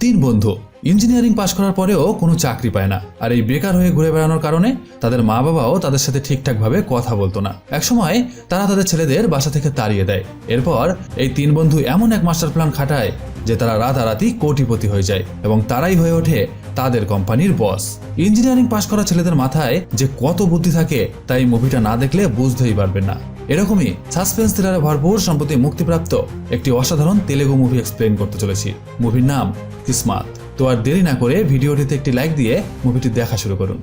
তিন বন্ধু ইঞ্জিনিয়ারিং পাশ করার পরেও কোনো চাকরি পায় না, আর এই বেকার হয়ে ঘুরে বেড়ানোর কারণে তাদের মা বাবাও তাদের সাথে ঠিকঠাকভাবে কথা বলতো না। একসময় তারা তাদের ছেলেদের বাসা থেকে তাড়িয়ে দেয়। এরপর এই তিন বন্ধু এমন এক মাস্টার প্ল্যান খাটায় যে তারা রাতারাতি কোটিপতি হয়ে যায় এবং তারাই হয়ে ওঠে তাদের কোম্পানির বস। ইঞ্জিনিয়ারিং পাশ করা ছেলেদের মাথায় যে কত বুদ্ধি থাকে তাই মুভিটা না দেখলে বুঝতেই পারবেন না। এরকমই সাসপেন্স থ্রিলারে ভরপুর সম্প্রতি মুক্তিপ্রাপ্ত একটি অসাধারণ তেলেগু মুভি এক্সপ্লেন করতে চলেছি। মুভির নাম কিসমাত। তো আর দেরি না করে ভিডিওটিতে একটি লাইক দিয়ে মুভিটি দেখা শুরু করুন।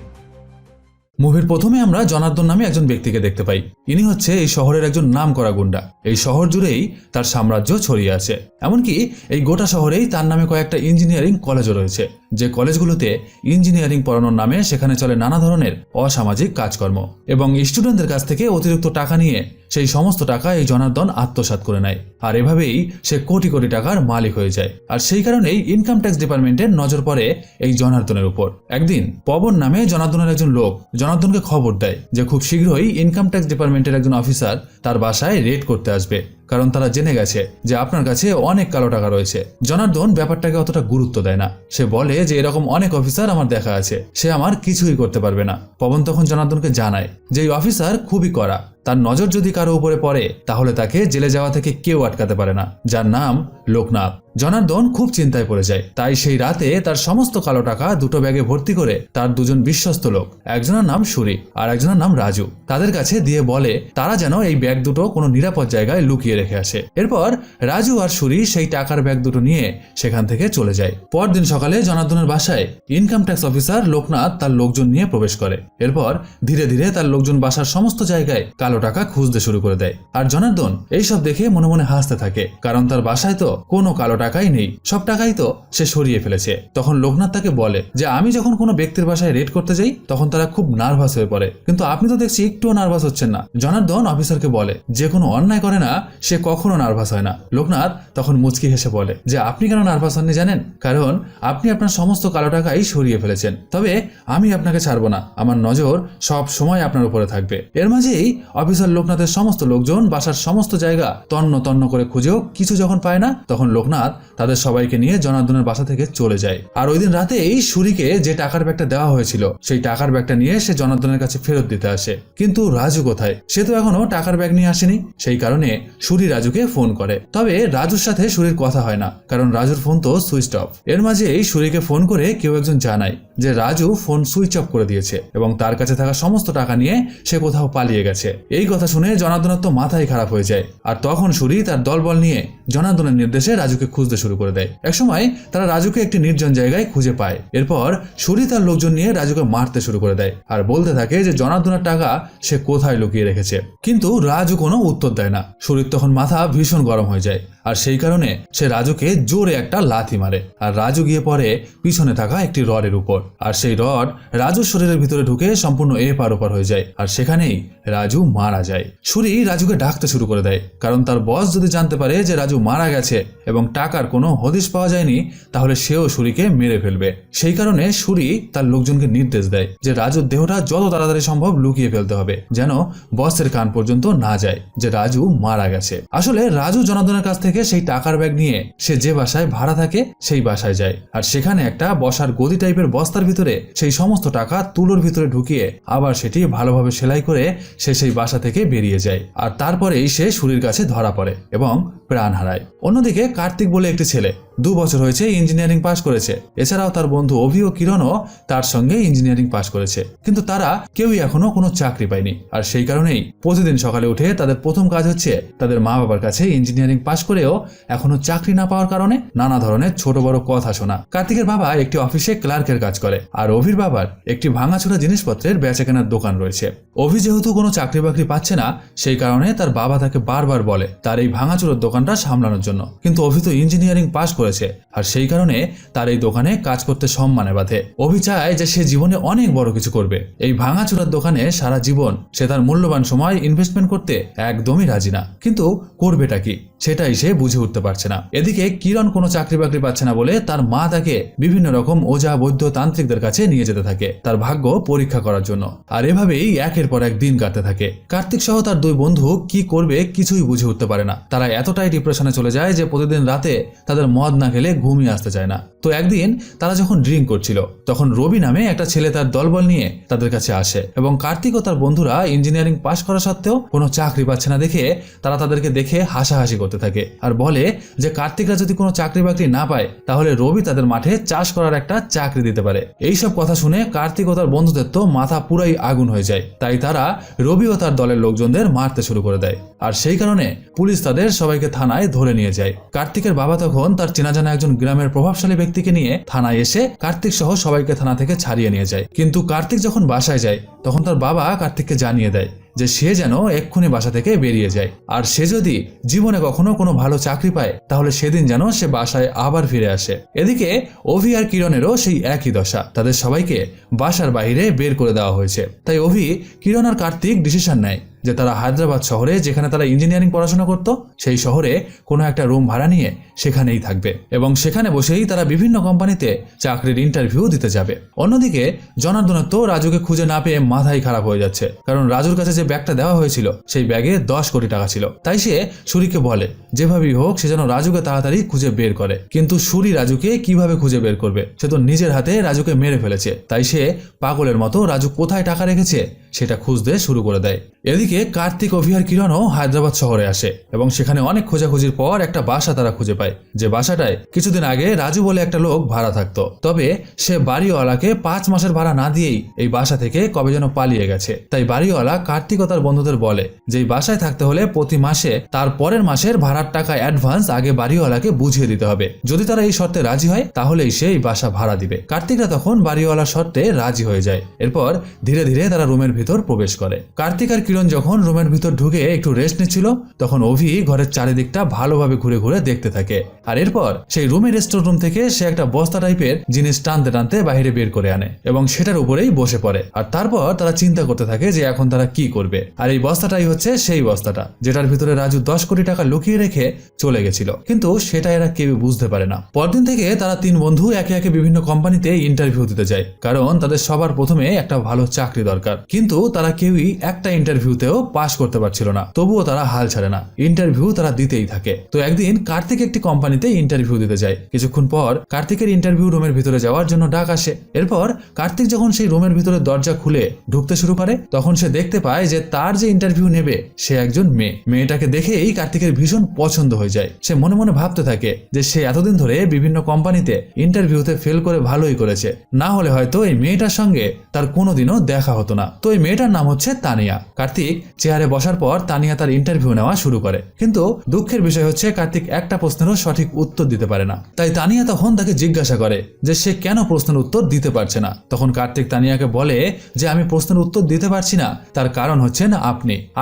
মুভির প্রথমে আমরা জনার্দন নামে একজন ব্যক্তিকে দেখতে পাই। ইনি হচ্ছে এই শহরের একজন নামকরা গুন্ডা। এই শহর জুড়েই তার সাম্রাজ্য ছড়িয়ে আছে। এমনকি এই গোটা শহরেই তার নামে কয়েকটা ইঞ্জিনিয়ারিং কলেজও রয়েছে, যে কলেজগুলোতে ইঞ্জিনিয়ারিং পড়ানোর নামে সেখানে চলে নানা ধরনের অসামাজিক কাজকর্ম এবং স্টুডেন্টদের কাছ থেকে অতিরিক্ত টাকা নিয়ে সেই সমস্ত টাকা এই জনার্দন আত্মসাৎ করে নেয়। আর এভাবেই সে কোটি কোটি টাকার মালিক হয়ে যায়। আর সেই কারণেই ইনকাম ট্যাক্স ডিপার্টমেন্টের নজর পড়ে এই জনার্দনের উপর। একদিন পবন নামে জনার্দনের একজন লোক জনার্দনকে খবর দেয় যে খুব শীঘ্রই ইনকাম ট্যাক্স ডিপার্টমেন্টের একজন অফিসার তার বাসায় রেড করতে আসবে, কারণ তারা জেনে গেছে যে আপনার কাছে অনেক কালো টাকা রয়েছে। জনার্দন ব্যাপারটাকে অতটা গুরুত্ব দেয় না। সে বলে যে এরকম অনেক অফিসার আমার দেখা আছে, সে আমার কিছুই করতে পারবে না। পবন তখন জনার্দনকে জানায় যে এই অফিসার খুবই কড়া, তার নজর যদি কারো উপরে পড়ে তাহলে তাকে জেলে যাওয়া থেকে কেউ আটকাতে পারে না, যার নাম লোকনাথ। জনার্দন খুব চিন্তায় পড়ে যায়। তাই সেই রাতে তার সমস্ত কালো টাকা দুটো ব্যাগে ভর্তি করে তার দুজন বিশ্বস্ত লোক, একজনের নাম সুরি আর একজনের নাম রাজু, তাদের কাছে দিয়ে বলে তারা যেন এই ব্যাগ দুটো কোনো নিরাপদ জায়গায় লুকিয়ে রেখে আসে। এরপর রাজু আর সুরি সেই টাকার ব্যাগ দুটো নিয়ে সেখান থেকে চলে যায়। পরদিন সকালে জনার্দনের বাসায় ইনকাম ট্যাক্স অফিসার লোকনাথ তার লোকজন নিয়ে প্রবেশ করে। এরপর ধীরে ধীরে তার লোকজন বাসার সমস্ত জায়গায় কালো টাকা খুঁজতে শুরু করে দেয়। আর জনার্দন এইসব দেখে মনে মনে হাসতে থাকে, কারণ তার বাসায় তো কোনো কালো টাকাই নেই, সব টাকাই তো সে সরিয়ে ফেলেছে। তখন লোকনাথ তাকে বলে যে আমি যখন কোনো ব্যক্তির বাসায় রেড করতে যাই তখন তারা খুব নার্ভাস হয়ে পড়ে, কিন্তু আপনি তো দেখছি একটুও নার্ভাস হচ্ছেন না। জনার্দন অফিসারকে বলে যে কোনো অন্যায় করে না সে কখনো নার্ভাস হয় না। লোকনাথ তখন মুচকি হেসে বলে যে আপনি কেন নার্ভাস হননি জানেন, কারণ আপনি আপনার সমস্ত কালো টাকাই সরিয়ে ফেলেছেন। তবে আমি আপনাকে ছাড়বো না, আমার নজর সব সময় আপনার উপরে থাকবে। এর মাঝেই অফিসার লোকনাথের সমস্ত লোকজন বাসার সমস্ত জায়গা তন্ন তন্ন করে খুঁজেও কিছু যখন পায় না, তখন লোকনাথ তাদের সবাইকে নিয়ে জনার্দনের বাসা থেকে চলে যায়। আর ওই দিন রাতে এই সুরিকে যে টাকার ব্যাগটা দেওয়া হয়েছিল সেই টাকার ব্যাগটা নিয়ে সে জনার্দনের কাছে ফেরত দিতে আসে। কিন্তু রাজু কোথায়, সে তো এখনো টাকার ব্যাগ নিয়ে আসেনি। সেই কারণে সুরি রাজুকে ফোন করে। তবে রাজুর সাথে সুরির কথা হয় না, কারণ রাজুর ফোন তো সুইচ অফ। এর মাঝে এই সুরিকে ফোন করে কেউ একজন জানায় যে রাজু ফোন সুইচ অফ করে দিয়েছে এবং তার কাছে থাকা সমস্ত টাকা নিয়ে সে কোথাও পালিয়ে গেছে। এই কথা শুনে জনার্দনের তো মাথায় খারাপ হয়ে যায়। আর তখন সুরি তার দলবল নিয়ে জনার্দনের নির্দেশে রাজুকে খুঁজতে শুরু করে দেয়। একসময় তারা রাজুকে একটি নির্জন জায়গায় খুঁজে পায়। এরপর সুরি তার লোকজন নিয়ে রাজুকে মারতে শুরু করে দেয় আর বলতে থাকে যে জনার্দনের টাকা সে কোথায় লুকিয়ে রেখেছে। কিন্তু রাজু কোনো উত্তর দেয় না। সুরির তখন মাথা ভীষণ গরম হয়ে যায়, আর সেই কারণে সে রাজুকে জোরে একটা লাথি মারে। আর রাজু গিয়ে পড়ে পিছনে থাকা একটি রডের উপর, আর সেই রড রাজুর শরীরের ভিতরে ঢুকে সম্পূর্ণ এপার ওপার হয়ে যায়, আর সেখানেই রাজু মারা যায়। সুরি রাজুকে ডাকতে শুরু করে দেয়, কারণ তার বস যদি জানতে পারে যে রাজু মারা গেছে এবং টাকার কোনো হদিশ পাওয়া যায়নি তাহলে সেও সুরিকে মেরে ফেলবে। সেই কারণে সুরি তার লোকজনকে নির্দেশ দেয় যে রাজুর দেহটা যত তাড়াতাড়ি সম্ভব লুকিয়ে ফেলতে হবে, যেন বসের কান পর্যন্ত না যায় যে রাজু মারা গেছে। আসলে রাজু জনার্দনের কাছ থেকে সেই টাকার ব্যাগ নিয়ে সে যে বাসায় ভাড়া থাকে সেই বাসায় যায়, আর সেখানে একটা বসার গদি টাইপের বস্তার ভিতরে সেই সমস্ত টাকা তুলোর ভিতরে ঢুকিয়ে আবার সেটি ভালোভাবে সেলাই করে সে সেই বাসা থেকে বেরিয়ে যায়। আর তারপরেই সে সুরির কাছে ধরা পড়ে এবং প্রাণ হারায়। অন্যদিকে কার্তিক বলে একটি ছেলে 2 বছর হয়েছে ইঞ্জিনিয়ারিং পাশ করেছে। এছাড়াও তার বন্ধু অভি ও কিরণও তার সঙ্গে ইঞ্জিনিয়ারিং পাশ করেছে, কিন্তু তারা কেউই এখনো কোনো চাকরি পায়নি। আর সেই কারণেই প্রতিদিন সকালে উঠে তাদের প্রথম কাজ হচ্ছে তাদের মা বাবার কাছে ইঞ্জিনিয়ারিং পাশ করেও এখনো চাকরি না পাওয়ার কারণে নানা ধরনের ছোট বড় কথা শোনা। কার্তিকের বাবা একটি অফিসে ক্লার্কের কাজ করে, আর অভির বাবার একটি ভাঙাচোরা জিনিসপত্রের বেচাকেনার দোকান রয়েছে। অভি যেহেতু কোনো চাকরি বাকরি পাচ্ছে না, সেই কারণে তার বাবা তাকে বারবার বলে তার এই ভাঙাচোরার দোকানটা সামলানোর জন্য, কিন্তু অভি তো ইঞ্জিনিয়ারিং পাশ করেছে, আর সেই কারণে তার এই দোকানে কাজ করতে সম্মানে বাধে। অভি চায় যে সে জীবনে অনেক বড় কিছু করবে। এই ভাঙাচোরার দোকানে সারা জীবন সে তার মূল্যবান সময় ইনভেস্টমেন্ট করতে একদমই রাজি না, কিন্তু করবেটা কি সেটাই সে বুঝে উঠতে পারছে না। এদিকে কিরণ কোনো চাকরি বাকরি পাচ্ছে না বলে তার মা তাকে বিভিন্ন রকম ওঝা বৈদ্য তান্ত্রিকদের কাছে নিয়ে যেতে থাকে তার ভাগ্য পরীক্ষা করার জন্য। আর এভাবেই একের পর এক দিন কাটতে থাকে। কার্তিক সহ তার দুই বন্ধু কি করবে কিছুই বুঝে উঠতে পারে না। তারা এতটাই ডিপ্রেশনে চলে যায় যে প্রতিদিন রাতে তাদের মদ না খেলে ঘুমিয়ে আসতে চায় না। তো একদিন তারা যখন ড্রিঙ্ক করছিল তখন রবি নামে একটা ছেলে তার দলবল নিয়ে তাদের কাছে আসে এবং কার্তিক ও তার বন্ধুরা ইঞ্জিনিয়ারিং পাশ করা সত্ত্বেও কোনো চাকরি পাচ্ছে না দেখে তারা তাদেরকে দেখে হাসাহাসি করতে থাকে আর বলে যে কার্তিকরা যদি কোনো চাকরি বাকরি না পায় তাহলে রবি তাদের মাঠে চাষ করার একটা চাকরি দিতে পারে। এইসব কথা শুনে কার্তিক ও তার বন্ধুদের তো মাথা পুরাই আগুন হয়ে যায়। তাই তারা রবি ও তার দলের লোকজনদের মারতে শুরু করে দেয় আর সেই কারণে পুলিশ তাদের সবাইকে থানায় ধরে নিয়ে যায়। কার্তিকের বাবা তখন তার চেনা জানা একজন গ্রামের প্রভাবশালী ব্যক্তিকে নিয়ে থানায় এসে কার্তিক সহ সবাইকে থানা থেকে ছাড়িয়ে নিয়ে যায়। কিন্তু কার্তিক যখন বাসায় যায় তখন তার বাবা কার্তিককে জানিয়ে দেয় যে সে যেন এক্ষুনি বাসা থেকে বেরিয়ে যায় আর সে যদি জীবনে কখনো কোনো ভালো চাকরি পায় তাহলে সেদিন যেন সে বাসায় আবার ফিরে আসে। এদিকে অভি আর কিরণেরও সেই একই দশা, তাদের সবাইকে বাসার বাইরে বের করে দেওয়া হয়েছে। তাই অভি, কিরণ আর কার্তিক ডিসিশন নেয় যে তারা হায়দ্রাবাদ শহরে যেখানে তারা ইঞ্জিনিয়ারিং পড়াশোনা করত সেই শহরে কোনো একটা রুম ভাড়া নিয়ে সেখানেই থাকবে এবং সেখানে বসেই তারা বিভিন্ন কোম্পানিতে চাকরির ইন্টারভিউ দিতে যাবে। অন্যদিকে জনার্দনের তো রাজুকে খুঁজে না পেয়ে মাথাই খারাপ হয়ে যাচ্ছে, কারণ রাজুর কাছে যে ব্যাগটা দেওয়া হয়েছিল সেই ব্যাগে 10 কোটি টাকা ছিল। তাই সে সুরিকে বলে যেভাবেই হোক সে যেন রাজুকে তাড়াতাড়ি খুঁজে বের করে। কিন্তু সুরি রাজুকে কিভাবে খুঁজে বের করবে, সে তো নিজের হাতে রাজুকে মেরে ফেলেছে। তাই সে পাগলের মতো রাজু কোথায় টাকা রেখেছে সেটা খুঁজতে শুরু করে দেয়। এদিকে কার্তিক, অভি আর কিরণও হায়দ্রাবাদ শহরে আসে এবং সেখানে অনেক খোঁজাখুঁজির পর একটা বাসা তারা খুঁজে পায়, যে বাসাটায় কিছুদিন আগে রাজু বলে একটা লোক ভাড়া থাকতো। তবে সে বাড়িওয়ালাকে 5 মাসের ভাড়া না দিয়েই এই বাসা থেকে কবে যেন পালিয়ে গেছে। তাই বাড়িওয়ালা কার্তিক ও তার বন্ধুদের বলে যে এই বাসায় থাকতে হলে প্রতি মাসে তার পরের মাসের ভাড়ার টাকা অ্যাডভান্স আগে বাড়িওয়ালাকে বুঝিয়ে দিতে হবে। যদি তারা এই শর্তে রাজি হয় তাহলেই সে এই বাসা ভাড়া দিবে। কার্তিকরা তখন বাড়িওয়ালার শর্তে রাজি হয়ে যায়। এরপর ধীরে ধীরে তারা রুমের ভিতর প্রবেশ করে। কার্তিক আর কিরণ যখন রুমের ভিতর ঢুকে একটু রেস্ট নিচ্ছিল তখন অভি ঘরের চারিদিকটা ভালোভাবে ঘুরে ঘুরে দেখতে থাকে। আর এরপর সেই রুমের স্টোর রুম থেকে সে একটা বস্তা টাইপের জিনিস টানতে টানতে বাইরে বের করে আনে এবং সেটার উপরেই বসে পড়ে। আর তারপর তারা চিন্তা করতে থাকে যে এখন তারা কি করবে। আর এই বস্তাটাই হচ্ছে সেই বস্তাটা যেটার ভিতরে রাজু 10 কোটি টাকা লুকিয়ে রেখে চলে গেছিল, কিন্তু সেটা এরা কেউ বুঝতে পারে না। পরদিন থেকে তারা 3 বন্ধু একে একে বিভিন্ন কোম্পানিতে ইন্টারভিউ দিতে যায়, কারণ তাদের সবার প্রথমে একটা ভালো চাকরি দরকার। কিন্তু তারা কেউই একটা ইন্টারভিউতেও পাশ করতে পারছিল না, তবুও তারা হাল ছাড়ে না, ইন্টারভিউ তারা দিতেই থাকে। তো একদিন কার্তিক একটি কোম্পানিতে ইন্টারভিউ দিতে যায়। কিছুক্ষণ পর কার্তিকের ইন্টারভিউ রুমের ভিতরে যাওয়ার জন্য ডাক আসে। এরপর কার্তিক যখন সেই রুমের ভিতরে দরজা খুলে ঢুকতে শুরু করে তখন সে দেখতে পায় যে তার যে ইন্টারভিউ নেবে সে একজন মেয়ে। মেয়েটাকে দেখেই কার্তিকের ভীষণ পছন্দ হয়ে যায়। সে মনে মনে ভাবতে থাকে যে সে এতদিন ধরে বিভিন্ন কোম্পানিতে ইন্টারভিউতে ফেল করে ভালোই করেছে, না হলে হয়তো এই মেয়েটার সঙ্গে তার কোনোদিনও দেখা হতো না। তো এই মেয়েটার নাম হচ্ছে তানিয়া। কার্তিক চেয়ারে বসার পর তানিয়া তার ইন্টারভিউ নেওয়া শুরু করে, কিন্তু দুঃখের বিষয় হচ্ছে কার্তিক একটা প্রশ্নেরও সঠিক উত্তর দিতে পারে না। তাই তানিয়া তখন তাকে জিজ্ঞাসা করে যে সে কেন প্রশ্নের উত্তর দিতে পারছে না। তখন কার্তিক তানিয়াকে বলে যে আমি প্রশ্নের উত্তর দিতে পারছি না, তার কারণ হচ্ছেন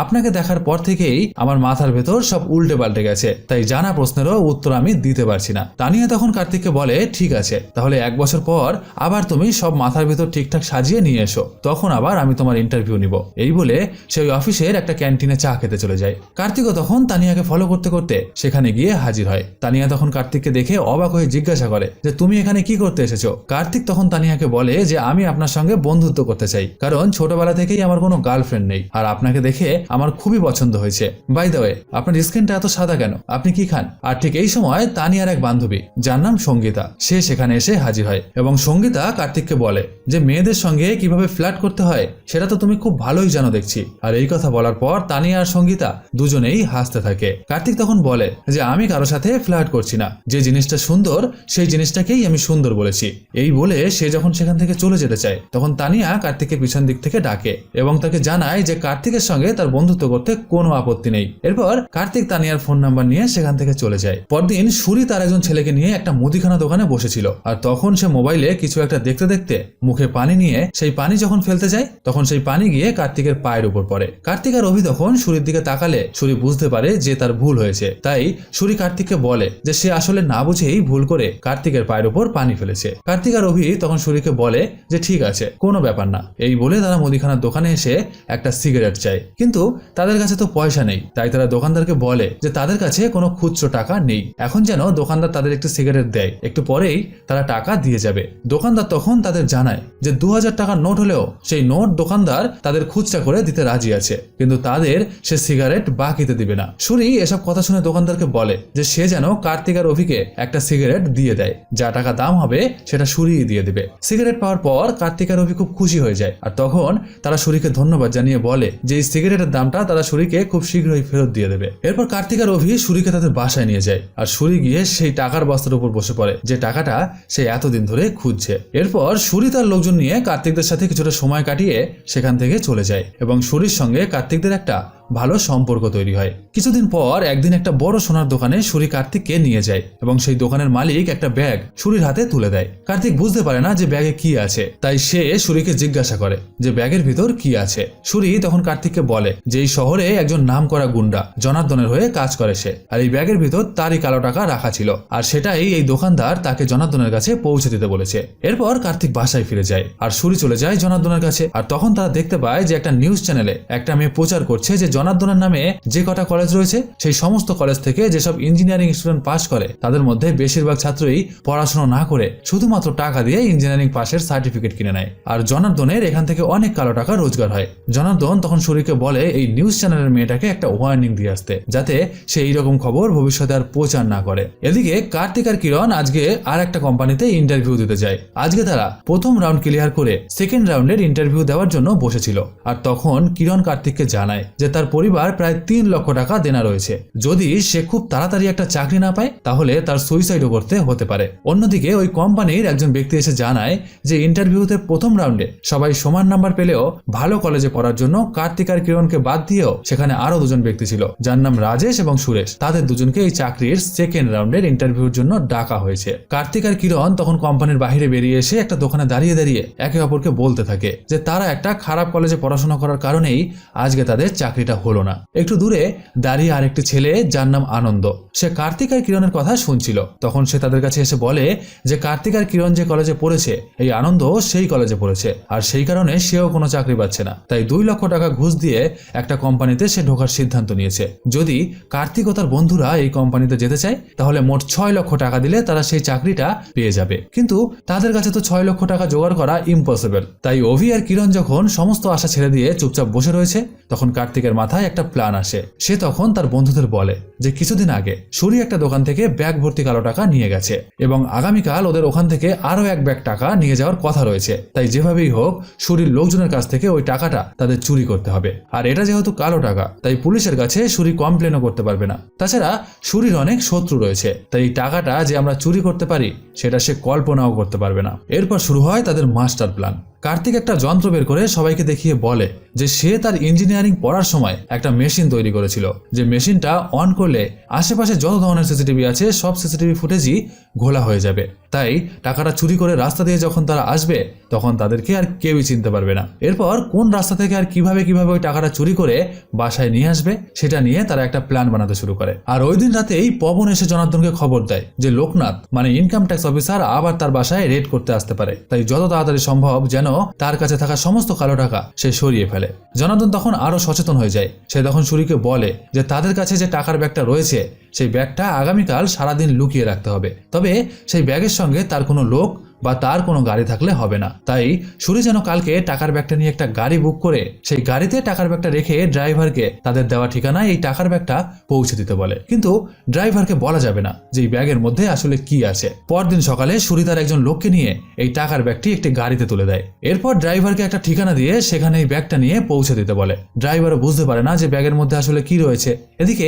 আপনাকে দেখার পর থেকেই আমার মাথার ভেতর সব উল্টে পাল্টে গেছে, তাই জানা প্রশ্নেরও উত্তর আমি দিতে পারছি না। তানিয়া তখন কার্তিককে বলে ঠিক আছে, তাহলে 1 বছর পর আবার তুমি সব মাথার ভেতর ঠিকঠাক সাজিয়ে নিয়ে এসো, তখন আবার আমি তোমার ইন্টারভিউ নিব। এই বলে সে ওই অফিসের একটা ক্যান্টিনে চা খেতে চলে যায়। কার্তিকও তখন তানিয়াকে ফলো করতে করতে সেখানে গিয়ে হাজির হয়। তানিয়া তখন কার্তিককে দেখে অবাক হয়ে জিজ্ঞাসা করে যে তুমি এখানে কি করতে এসেছো। কার্তিক তখন তানিয়াকে বলে যে আমি আপনার সঙ্গে বন্ধুত্ব করতে চাই, কারণ ছোটবেলা থেকেই আমার কোনো গার্লফ্রেন্ড নেই আর আপনাকে দেখে আমার খুবই পছন্দ হয়েছে। বাই দ্য ওয়ে, আপনার স্কিনটা এত সাদা কেন, আপনি কি খান? আর ঠিক এই সময় তানিয়ার এক বান্ধবী যার নাম সঙ্গীতা সে সেখানে এসে হাজির হয় এবং সঙ্গীতা কার্তিককে বলে যে মেয়েদের সঙ্গে কিভাবে ফ্লার্ট করতে হয় সেটা তো তুমি খুব ভালোই জানো দেখছি। আর এই কথা বলার পর তানিয়া আর সঙ্গীতা দুজনেই হাসতে থাকে। কার্তিক তখন বলে যে আমি কারো সাথে ফ্লার্ট করছি না, যে জিনিসটা সুন্দর সেই জিনিসটাকেই আমি সুন্দর বলেছি। এই বলে সে যখন সেখান থেকে চলে যেতে চায় তখন তানিয়া কার্তিককে পিছন দিক থেকে ডাকে এবং তাকে জানায় যে কার্তিকের সঙ্গে তার বন্ধুত্ব করতে কোনো আপত্তি নেই। এরপর কার্তিক তানিয়ার ফোন নাম্বার নিয়ে সেখান থেকে চলে যায়। পরদিন সুরি তার একজন ছেলেকে নিয়ে একটা মুদিখানা দোকানে বসেছিল আর তখন সে মোবাইলে কিছু একটা দেখতে দেখতে মুখে পানি নিয়ে সেই পানি যখন ফেলতে যায় তখন সেই পানি গিয়ে কার্তিকের পায়ের উপর পড়ে। কার্তিক আর অভি তখন সুরির দিকে তাকালে সুরি বুঝতে পারে যে তার ভুল হয়েছে। তাই সুরি কার্তিককে বলে যে সে আসলে না বুঝেই ভুল করে কার্তিকের পায়ের উপর পানি ফেলেছে। কার্তিক আর অভি তখন সুরিকে বলে যে ঠিক আছে, কোনো ব্যাপার না। এই বলে তারা মুদিখানার দোকানে এসে একটা সিগারেট চায়, কিন্তু তাদের কাছে তো পয়সা নেই। তাই তারা দোকানদারকে বলে যে তাদের কাছে কোনো খুচরো টাকা নেই। এখন যেন দোকানদার তাদের একটু সিগারেট দেয়, একটু পরেই তারা টাকা দিয়ে যাবে। দোকানদার তখন তাদের জানায় যে 2000 টাকার নোট হলেও সেই নোট দোকানদার তাদের খুচরা করে দিতে রাজি আছে, কিন্তু তাদের সে সিগারেট বাকিতে দিবে না। সুরি এসব কথা শুনে দোকানদারকে বলে যে সে যেন কার্তিক আর অভিকে একটা সিগারেট দিয়ে দেয়, যা টাকা দাম হবে সেটা সুরি দিয়ে দিবে। সিগারেট পাওয়ার পর কার্তিক আর অভি খুব খুশি হয়ে যায়, আর তখন তারা সুরিকে ধন্যবাদ জানিয়ে বলে যে এই সিগারেটের দামটা তারা সুরিকে খুব শীঘ্রই ফেরত দিয়ে দেবে। এরপর কার্তিক আর অভি সুরিকে তাদের বাসায় নিয়ে যায়, আর সুরি গিয়ে সেই টাকার বস্তার উপর বসে পড়ে যে টাকাটা সে এতদিন ধরে খুঁজছে। এরপর সুরি তার লোকজন নিয়ে কার্তিকদের সাথে কিছুটা সময় কাটিয়ে সেখান থেকে চলে যায়, এবং সুরির সঙ্গে কার্তিকদের একটা ভালো সম্পর্ক তৈরি হয়। কিছুদিন পর একদিন একটা বড় সোনার দোকানে সুরি কার্তিককে নিয়ে যায়, এবং সেই দোকানের মালিক একটা ব্যাগ সুরির হাতে তুলে দেয়। কার্তিক বুঝতে পারে না যে ব্যাগে কি আছে, তাই সে সুরিকে জিজ্ঞাসা করে যে ব্যাগের ভিতর কি আছে। সুরি তখন কার্তিককে বলে যে এই শহরে একজন নামকরা গুন্ডা জনার্দনের হয়ে কাজ করে সে, আর এই ব্যাগের ভিতর তারই কালো টাকা রাখা ছিল, আর সেটাই এই দোকানদার তাকে জনার্দনের কাছে পৌঁছে দিতে বলেছে। এরপর কার্তিক বাসায় ফিরে যায়, আর সুরি চলে যায় জনার্দনের কাছে। আর তখন তারা দেখতে পায় যে একটা নিউজ চ্যানেলে একটা মেয়ে প্রচার করছে যে জনার্দনের নামে যে কটা কলেজ রয়েছে সেই সমস্ত কলেজ থেকে যেসব ইঞ্জিনিয়ারিং স্টুডেন্ট পাস করে তাদের মধ্যে বেশিরভাগ ছাত্রই পড়াশোনা না করে শুধুমাত্র টাকা দিয়ে ইঞ্জিনিয়ারিং পাশের সার্টিফিকেট কিনে নেয়, আর জনার্দনের এখান থেকে অনেক কালো টাকা রোজগার হয়। জনার্দন তখন সুরিকে বলে এই নিউজ চ্যানেলের মেয়েটাকে একটা ওয়ার্নিং দিয়ে আসতে, যাতে সে এইরকম খবর ভবিষ্যতে আর প্রচার না করে। এদিকে কার্তিক আর কিরণ আজকে আর একটা কোম্পানিতে ইন্টারভিউ দিতে যায়। আজকে তারা প্রথম রাউন্ড ক্লিয়ার করে সেকেন্ড রাউন্ডের ইন্টারভিউ দেওয়ার জন্য বসেছিল, আর তখন কিরণ কার্তিককে জানায় যে তার পরিবার প্রায় 3 লক্ষ টাকা দেনা রয়েছে। যদি সে খুব তাড়াতাড়ি একটা চাকরি না পায় তাহলে তার সুইসাইডও করতে হতে পারে। অন্যদিকে ওই কোম্পানির একজন ব্যক্তি এসে জানায় যে ইন্টারভিউতে প্রথম রাউন্ডে সবাই সমান নাম্বার পেলেও ভালো কলেজে পড়ার জন্য কার্তিক আর কিরণকে বাদ দিয়েও সেখানে আরো দুজন ব্যক্তি ছিল, যার নাম রাজেশ এবং সুরেশ। তাদের দুজনকে এই চাকরির সেকেন্ড রাউন্ডের ইন্টারভিউর জন্য ডাকা হয়েছে। কার্তিক আর কিরণ তখন কোম্পানির বাইরে বেরিয়ে এসে একটা দোকানে দাঁড়িয়ে দাঁড়িয়ে একে অপরকে বলতে থাকে যে তারা একটা খারাপ কলেজে পড়াশোনা করার কারণেই আজকে তাদের চাকরিটা হলো না। একটু দূরে দাঁড়িয়ে আরেকটি ছেলে যার নাম আনন্দ, সে কার্তিক আর কিরণের কথা শুনছিল। তখন সে তাদের কাছে এসে বলে যে কার্তিক আর কিরণ যে কলেজে পড়েছে এই আনন্দ সেই কলেজে পড়েছে, আর সেই কারণে সেও কোনো চাকরি পাচ্ছে না। তাই 2 লক্ষ টাকা ঘুষ দিয়ে একটা কোম্পানিতে সে ঢোকার সিদ্ধান্ত নিয়েছে। যদি কার্তিক ও তার বন্ধুরা এই কোম্পানিতে যেতে চায় তাহলে মোট 6 লক্ষ টাকা দিলে তারা সেই চাকরিটা পেয়ে যাবে, কিন্তু তাদের কাছে তো 6 লক্ষ টাকা জোগাড় করা ইম্পসিবল। তাই অভি আর কিরণ যখন সমস্ত আশা ছেড়ে দিয়ে চুপচাপ বসে রয়েছে তখন কার্তিকের মাথায় একটা প্ল্যান আসে। সে তখন তার বন্ধুদের বলে যে কিছুদিন আগে সুরি একটা দোকান থেকে ব্যাগ ভর্তি কালো টাকা নিয়ে গেছে, এবং আগামীকাল ওদের ওখান থেকে আরো এক ব্যাগ টাকা নিয়ে যাওয়ার কথা রয়েছে। তাই যেভাবেই হোক সুরির লোকজনের কাছ থেকে ওই টাকাটা তাদের চুরি করতে হবে। আর এটা যেহেতু কালো টাকা তাই পুলিশের কাছে সুরি কমপ্লেনও করতে পারবে না। তাছাড়া সুরির অনেক শত্রু রয়েছে, তাই এই টাকাটা যে আমরা চুরি করতে পারি সেটা সে কল্পনাও করতে পারবে না। এরপর শুরু হয় তাদের মাস্টার প্ল্যান। কার্তিক একটা যন্ত্র বের করে সবাইকে দেখিয়ে বলে যে সে তার ইঞ্জিনিয়ারিং পড়ার সময় একটা মেশিন তৈরি করেছিল, যে মেশিনটা অন করলে আশেপাশে যত ধরনের সিসিটিভি আছে সব সিসিটিভি ফুটেজই ঘোলা হয়ে যাবে। তাই টাকাটা চুরি করে রাস্তা দিয়ে যখন তারা আসবে তখন তাদেরকে আর কেউই চিনতে পারবে না। এরপর কোন রাস্তা থেকে আর কিভাবে ওই টাকাটা চুরি করে বাসায় নিয়ে আসবে সেটা নিয়ে তারা একটা প্ল্যান বানাতে শুরু করে। আর ওই দিন রাতেই পবন এসে জনার্দনকে খবর দেয় যে লোকনাথ মানে ইনকাম ট্যাক্স অফিসার আবার তার বাসায় রেড করতে আসতে পারে, তাই যত তাড়াতাড়ি সম্ভব যেন তার কাছে থাকা সমস্ত কালো টাকা সে সরিয়ে ফেলে। জনার্দন তখন আরো সচেতন হয়ে যায়। সে তখন সুরিকে বলে যে তাদের কাছে যে টাকার ব্যাগটা রয়েছে সেই ব্যাগটা আগামীকাল সারাদিন লুকিয়ে রাখতে হবে, তবে সেই ব্যাগের সঙ্গে তার কোনো লোক বা তার কোনো গাড়ি থাকলে হবে না। তাই সুরি যেন কালকে টাকার ব্যাগটা নিয়ে একটা গাড়ি বুক করে সেই গাড়িতে টাকার ব্যাগটা রেখে ড্রাইভারকে তাদের দেওয়া ঠিকানায় এই টাকার ব্যাগটা পৌঁছে দিতে বলে, কিন্তু ড্রাইভারকে বলা যাবে না যে এই ব্যাগের মধ্যে আসলে কি আছে। পরদিন সকালে সুরি তার একজন লোককে নিয়ে এই টাকার ব্যাগটি একটি গাড়িতে তুলে দেয়। এরপর ড্রাইভারকে একটা ঠিকানা দিয়ে সেখানে এই ব্যাগটা নিয়ে পৌঁছে দিতে বলে। ড্রাইভারও বুঝতে পারে না যে ব্যাগের মধ্যে আসলে কি রয়েছে। এদিকে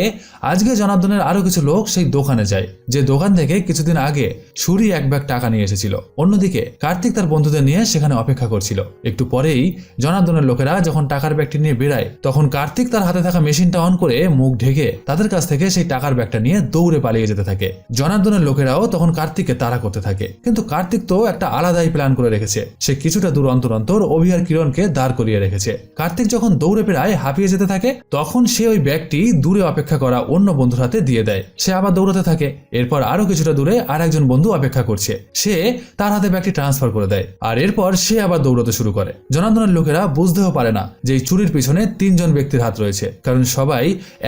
আজকে জনার্দনের আরো কিছু লোক সেই দোকানে যায় যে দোকান থেকে কিছুদিন আগে সুরি এক ব্যাগ টাকা নিয়ে এসেছিল। অন্যদিকে কার্তিক তার বন্ধুদের নিয়ে সেখানে অপেক্ষা করছিল। একটু পরেই জনার্দনের লোকেরা যখন টাকার ব্যাগটি নিয়ে বেরায়, তখন কার্তিক তার হাতে থাকা মেশিনটা অন করে মুখ ঢেকে তাদের কাছ থেকে সেই টাকার ব্যাগটা নিয়ে দৌড়ে পালিয়ে যেতে থাকে। জনার্দনের লোকেরাও তখন কার্তিককে তাড়া করতে থাকে, কিন্তু কার্তিক তো একটা আলাদাই প্ল্যান করে রেখেছে। সে কিছুটা দূর অন্তর অন্তর অভি আর কিরণকে দাঁড় করিয়ে রেখেছে। কার্তিক যখন দৌড়ে প্রায় হাঁপিয়ে যেতে থাকে, তখন সে ওই ব্যাগটি দূরে অপেক্ষা করা অন্য বন্ধুর হাতে দিয়ে দেয়। সে আবার দৌড়াতে থাকে। এরপর আরো কিছুটা দূরে আর একজন বন্ধু অপেক্ষা করছে, সে তার হাতে ব্যাগটি ট্রান্সফার করে দেয়। আর এরপর সে আবার দৌড়াতে শুরু করে। জনার্দনের লোকেরা বুঝতেও পারে না যে এই চুরির পিছনে 3 জন ব্যক্তির হাত রয়েছে, কারণ সবাই